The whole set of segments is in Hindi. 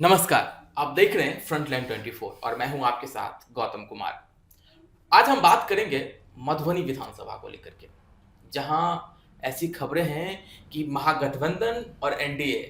नमस्कार। आप देख रहे हैं फ्रंटलाइन 24 और मैं हूं आपके साथ गौतम कुमार। आज हम बात करेंगे मधुबनी विधानसभा को लेकर के, जहां ऐसी खबरें हैं कि महागठबंधन और एनडीए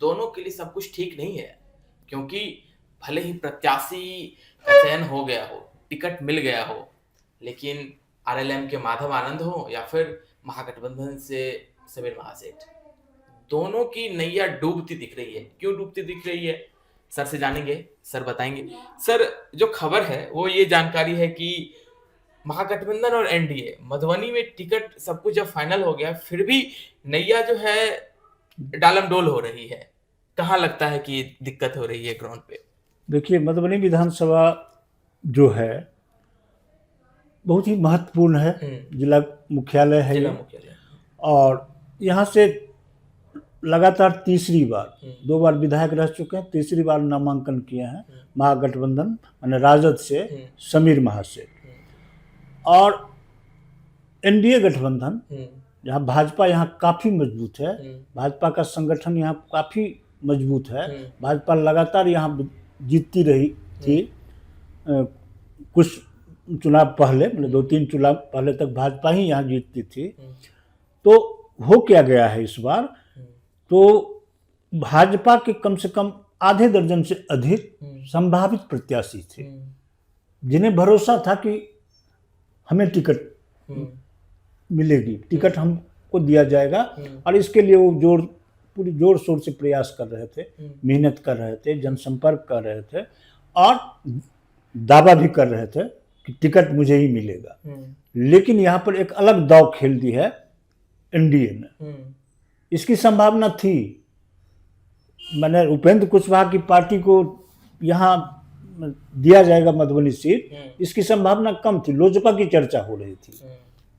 दोनों के लिए सब कुछ ठीक नहीं है, क्योंकि भले ही प्रत्याशी का चयन हो गया हो, टिकट मिल गया हो, लेकिन आरएलएम के माधव आनंद हो या फिर महागठबंधन से समीर महासेठ, दोनों की नैया डूबती दिख रही है। क्यों डूबती दिख रही है? सर से जानेंगे, सर बताएंगे। सर, जो खबर है वो ये जानकारी है कि महागठबंधन और एनडीए मधुबनी में टिकट सब कुछ जब फाइनल हो गया, फिर भी नैया जो है डालमडोल हो रही है। कहाँ लगता है कि दिक्कत हो रही है ग्राउंड पे? देखिए, मधुबनी विधानसभा जो है बहुत ही महत्वपूर्ण है। जिला मुख्यालय है जिला ये, मुख्यालय। और यहाँ से लगातार तीसरी बार, 2 बार विधायक रह चुके हैं, तीसरी बार नामांकन किए हैं महागठबंधन माने राजद से समीर महासेठ। और एनडीए गठबंधन जहाँ भाजपा यहाँ काफ़ी मजबूत है, भाजपा का संगठन यहाँ काफ़ी मजबूत है, भाजपा लगातार यहाँ जीतती रही थी। कुछ चुनाव पहले, मतलब 2-3 चुनाव पहले तक भाजपा ही यहाँ जीतती थी। तो हो क्या गया है इस बार, तो भाजपा के कम से कम आधे दर्जन से अधिक संभावित प्रत्याशी थे, जिन्हें भरोसा था कि हमें टिकट मिलेगी, टिकट हमको दिया जाएगा। और इसके लिए वो पूरी जोर शोर से प्रयास कर रहे थे, मेहनत कर रहे थे, जनसंपर्क कर रहे थे और दावा भी कर रहे थे कि टिकट मुझे ही मिलेगा। लेकिन यहाँ पर एक अलग दाव खेल दी है एनडीए ने। इसकी संभावना थी, मैंने उपेंद्र कुशवाहा की पार्टी को यहाँ दिया जाएगा मधुबनी सीट, इसकी संभावना कम थी, लोजपा की चर्चा हो रही थी,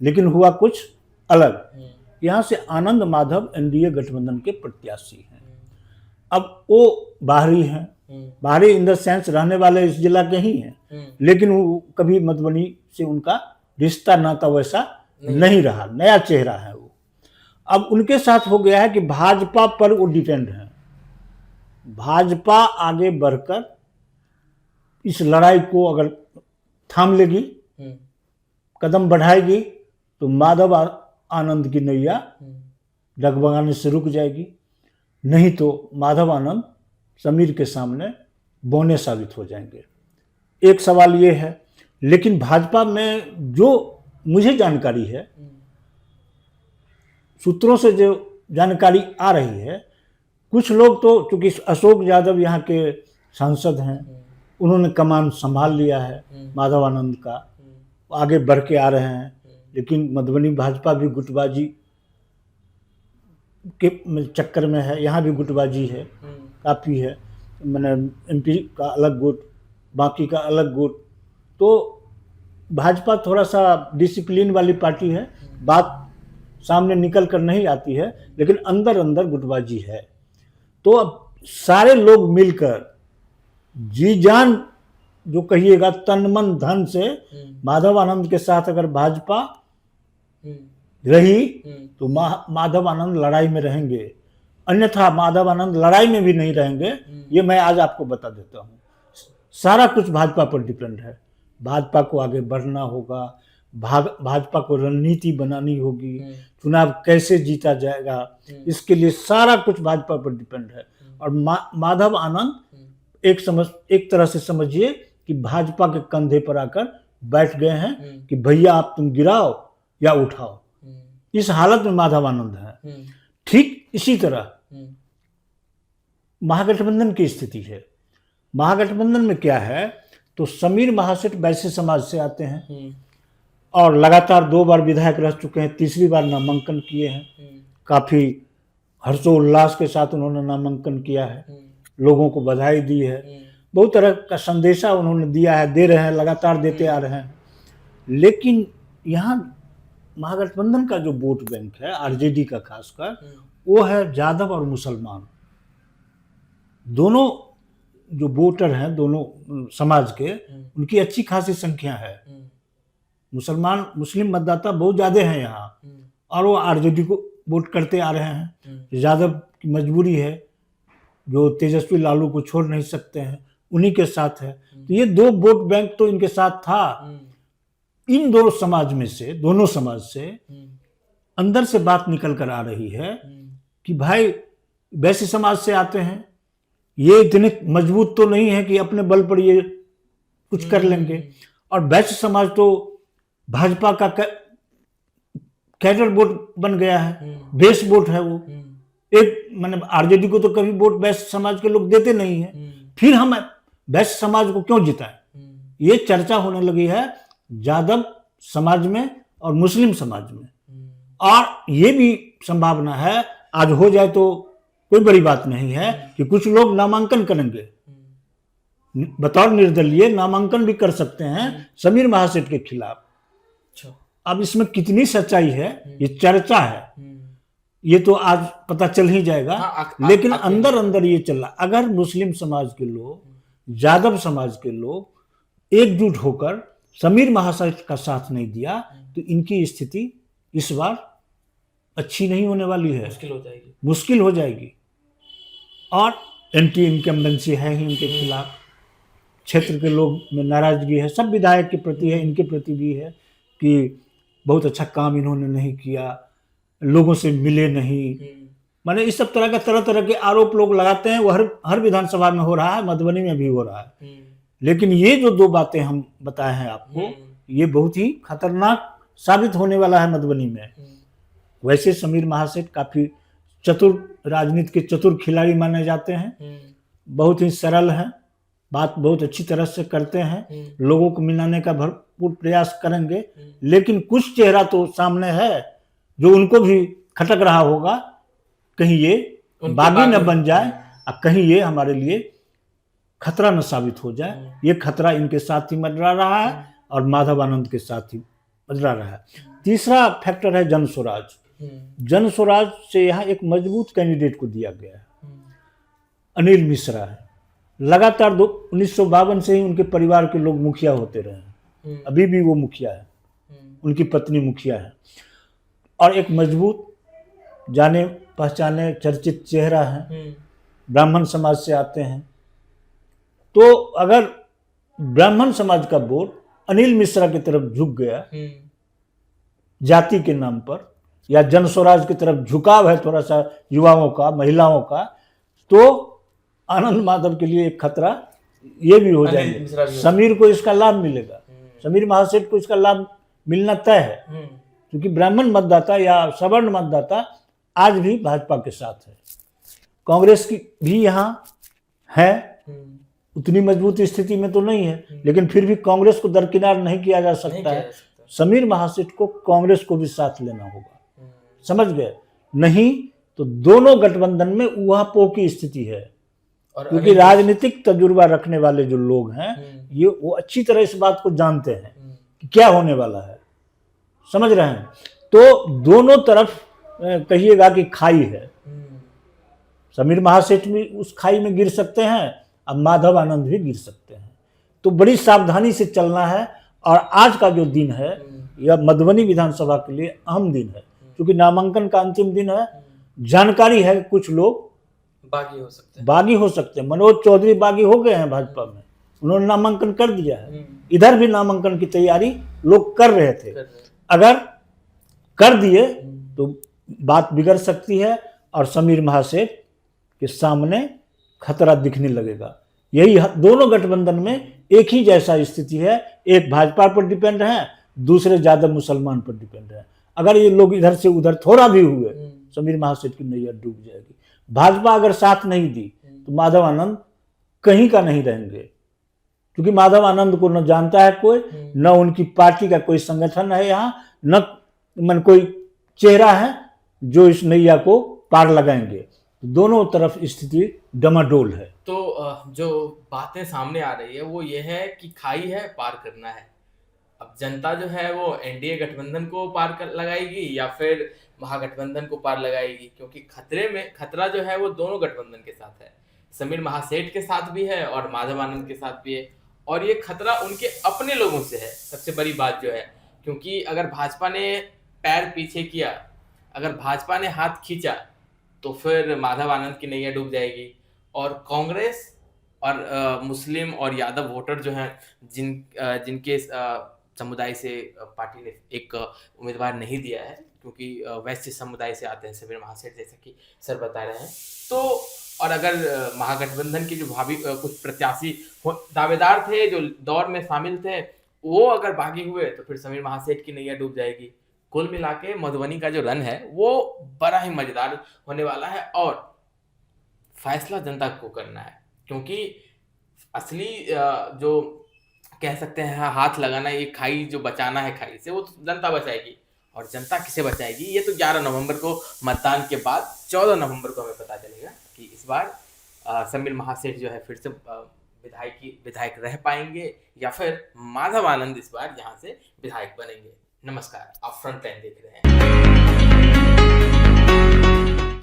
लेकिन हुआ कुछ अलग। यहाँ से आनंद माधव एनडीए गठबंधन के प्रत्याशी हैं। अब वो बाहरी हैं, बाहरी इन द सेंस रहने वाले इस जिला के ही हैं, लेकिन वो कभी मधुबनी से उनका रिश्ता नाता वैसा नहीं रहा, नया चेहरा है वो। अब उनके साथ हो गया है कि भाजपा पर वो डिपेंड है। भाजपा आगे बढ़कर इस लड़ाई को अगर थाम लेगी, कदम बढ़ाएगी, तो माधव आनंद की नैया डगमगाने से रुक जाएगी। नहीं तो माधव आनंद समीर के सामने बौने साबित हो जाएंगे। एक सवाल ये है, लेकिन भाजपा में जो मुझे जानकारी है, सूत्रों से जो जानकारी आ रही है, कुछ लोग तो, चूंकि अशोक यादव यहाँ के सांसद हैं, उन्होंने कमान संभाल लिया है माधव आनंद का, आगे बढ़ के आ रहे हैं। लेकिन मधुबनी भाजपा भी गुटबाजी के चक्कर में है, यहाँ भी गुटबाजी है, काफ़ी है। मैंने एमपी का अलग गुट, बाकी का अलग गुट। तो भाजपा थोड़ा सा डिसिप्लिन वाली पार्टी है, बात सामने निकल कर नहीं आती है, लेकिन अंदर अंदर गुटबाजी है। तो अब सारे लोग मिलकर जी जान, जो कहिएगा तन मन धन से, माधव आनंद के साथ अगर भाजपा रही तो माधव आनंद लड़ाई में रहेंगे, अन्यथा माधव आनंद लड़ाई में भी नहीं रहेंगे। ये मैं आज आपको बता देता हूँ। सारा कुछ भाजपा पर डिपेंड है। भाजपा को आगे बढ़ना होगा, भाजपा को रणनीति बनानी होगी, चुनाव कैसे जीता जाएगा, इसके लिए सारा कुछ भाजपा पर डिपेंड है। और माधव आनंद एक तरह से समझिए कि भाजपा के कंधे पर आकर बैठ गए हैं कि भैया आप तुम गिराओ या उठाओ। इस हालत में माधव आनंद है। ठीक इसी तरह महागठबंधन की स्थिति है। महागठबंधन में क्या है, तो समीर महासेठ वैश्य समाज से आते हैं और लगातार 2 बार विधायक रह चुके हैं, तीसरी बार नामांकन किए हैं। काफ़ी हर्षोल्लास के साथ उन्होंने नामांकन किया है, लोगों को बधाई दी है, बहुत तरह का संदेशा उन्होंने दिया है, दे रहे हैं, लगातार देते आ रहे हैं। लेकिन यहाँ महागठबंधन का जो वोट बैंक है, आरजेडी का खासकर, वो है यादव और मुसलमान। दोनों जो वोटर हैं, दोनों समाज के, उनकी अच्छी खासी संख्या है। मुस्लिम मतदाता बहुत ज़्यादा हैं यहाँ, और वो आरजेडी को वोट करते आ रहे हैं। यादव की मजबूरी है, जो तेजस्वी लालू को छोड़ नहीं सकते हैं, उन्हीं के साथ है। तो ये दो वोट बैंक तो इनके साथ था। इन दोनों समाज में से, दोनों समाज से अंदर से बात निकल कर आ रही है कि भाई वैश्य समाज से आते हैं, ये इतने मजबूत तो नहीं है कि अपने बल पर ये कुछ कर लेंगे, और वैश्य समाज तो भाजपा का कैडर वोट बन गया है, बेस वोट है वो। एक मतलब आरजेडी को तो कभी वोट वैश्य समाज के लोग देते नहीं है, फिर हम वैश्य समाज को क्यों जिताएं? ये चर्चा होने लगी है यादव समाज में और मुस्लिम समाज में, और ये भी संभावना है, आज हो जाए तो कोई बड़ी बात नहीं है, कि कुछ लोग नामांकन करेंगे, बतौर निर्दलीय नामांकन भी कर सकते हैं समीर महासेठ के खिलाफ। अब इसमें कितनी सच्चाई है, ये चर्चा है, ये तो आज पता चल ही जाएगा। लेकिन अंदर अंदर ये चल रहा, अगर मुस्लिम समाज के लोग, यादव समाज के लोग एकजुट होकर समीर महासेठ का साथ नहीं दिया, तो इनकी स्थिति इस बार अच्छी नहीं होने वाली है, मुश्किल हो जाएगी। और एंटी इनकम्बेंसी है ही इनके खिलाफ, क्षेत्र के लोग में नाराजगी है, सब विधायक के प्रति है, इनके प्रति भी है कि बहुत अच्छा काम इन्होंने नहीं किया, लोगों से मिले नहीं, माने इस सब तरह तरह के आरोप लोग लगाते हैं। वो हर विधानसभा में हो रहा है, मधुबनी में भी हो रहा है। लेकिन ये जो दो बातें हम बताए हैं आपको, ये बहुत ही खतरनाक साबित होने वाला है मधुबनी में। वैसे समीर महासेठ काफी चतुर, राजनीति के चतुर खिलाड़ी माने जाते हैं, बहुत ही सरल हैं, बात बहुत अच्छी तरह से करते हैं, लोगों को मिलाने का भरपूर प्रयास करेंगे। लेकिन कुछ चेहरा तो सामने है जो उनको भी खटक रहा होगा, कहीं ये बागी न बन जाए और कहीं ये हमारे लिए खतरा न साबित हो जाए। ये खतरा इनके साथ ही मंडरा रहा है और माधव आनंद के साथ ही मंडरा रहा है। तीसरा फैक्टर है जन स्वराज। जन स्वराज से यहाँ एक मजबूत कैंडिडेट को दिया गया है, अनिल मिश्रा है। लगातार 1952 से ही उनके परिवार के लोग मुखिया होते रहे हैं, अभी भी वो मुखिया है, उनकी पत्नी मुखिया है, और एक मजबूत, जाने पहचाने, चर्चित चेहरा है, ब्राह्मण समाज से आते हैं। तो अगर ब्राह्मण समाज का वोट अनिल मिश्रा की तरफ झुक गया जाति के नाम पर, या जन स्वराज की तरफ झुकाव है थोड़ा सा युवाओं का, महिलाओं का, तो आनंद माधव के लिए एक खतरा ये भी हो जाएगा। समीर को इसका लाभ मिलेगा, समीर महासेठ को इसका लाभ मिलना तय है, क्योंकि ब्राह्मण मतदाता या सवर्ण मतदाता आज भी भाजपा के साथ है। कांग्रेस की भी यहाँ है, उतनी मजबूत स्थिति में तो नहीं है, लेकिन फिर भी कांग्रेस को दरकिनार नहीं किया जा सकता है। समीर महासेठ को कांग्रेस को भी साथ लेना होगा, समझ गए? नहीं तो दोनों गठबंधन में उहापोह की स्थिति है, क्योंकि राजनीतिक तजुर्बा रखने वाले जो लोग हैं, ये वो अच्छी तरह इस बात को जानते हैं कि क्या होने वाला है, समझ रहे हैं? तो दोनों तरफ कहिएगा कि खाई है, समीर महासेठ भी उस खाई में गिर सकते हैं, अब माधव आनंद भी गिर सकते हैं। तो बड़ी सावधानी से चलना है। और आज का जो दिन है, यह मधुबनी विधानसभा के लिए अहम दिन है, क्योंकि नामांकन का अंतिम दिन है। जानकारी है कुछ लोग बागी हो सकते हैं। मनोज चौधरी बागी हो गए हैं भाजपा में, उन्होंने नामांकन कर दिया है। इधर भी नामांकन की तैयारी लोग कर रहे थे, अगर कर दिए तो बात बिगड़ सकती है और समीर महासेठ के सामने खतरा दिखने लगेगा। यही दोनों गठबंधन में एक ही जैसा स्थिति है, एक भाजपा पर डिपेंड है, दूसरे यादव मुसलमान पर डिपेंड है। अगर ये लोग इधर से उधर थोड़ा भी हुए, समीर महासेठ की नैया डूब जाएगी। भाजपा अगर साथ नहीं दी तो माधव आनंद कहीं का नहीं रहेंगे, क्योंकि माधव आनंद को न जानता है कोई, न उनकी पार्टी का कोई संगठन है यहाँ, न कोई चेहरा है जो इस नैया को पार लगाएंगे। दोनों तरफ स्थिति डमाडोल है। तो जो बातें सामने आ रही है वो ये है कि खाई है, पार करना है। अब जनता जो है वो एनडीए गठबंधन को पार कर लगाएगी या फिर महागठबंधन को पार लगाएगी, क्योंकि खतरा जो है वो दोनों गठबंधन के साथ है, समीर महासेठ के साथ भी है और माधव आनंद के साथ भी है। और ये खतरा उनके अपने लोगों से है, सबसे बड़ी बात जो है, क्योंकि अगर भाजपा ने पैर पीछे किया, अगर भाजपा ने हाथ खींचा, तो फिर माधव आनंद की नैया डूब जाएगी और कांग्रेस और मुस्लिम और यादव वोटर जो हैं जिनके समुदाय से पार्टी ने एक उम्मीदवार नहीं दिया है, क्योंकि वैश्य समुदाय से आते हैं समीर महासेठ, जैसे कि सर बता रहे हैं। तो और अगर महागठबंधन के जो भावी कुछ प्रत्याशी दावेदार थे जो दौर में शामिल थे, वो अगर बागी हुए तो फिर समीर महासेठ की नैया डूब जाएगी। कुल मिला के मधुबनी का जो रन है वो बड़ा ही मजेदार होने वाला है और फैसला जनता को करना है, क्योंकि असली जो कह सकते हैं हाथ लगाना, ये खाई जो बचाना है खाई से, वो तो जनता बचाएगी। और जनता किसे बचाएगी ये तो 11 नवंबर को मतदान के बाद 14 नवंबर को हमें पता चलेगा कि इस बार समीर महासेठ जो है फिर से विधायक रह पाएंगे या फिर माधव आनंद इस बार यहाँ से विधायक बनेंगे। नमस्कार, आप फ्रंट लाइन देख रहे हैं।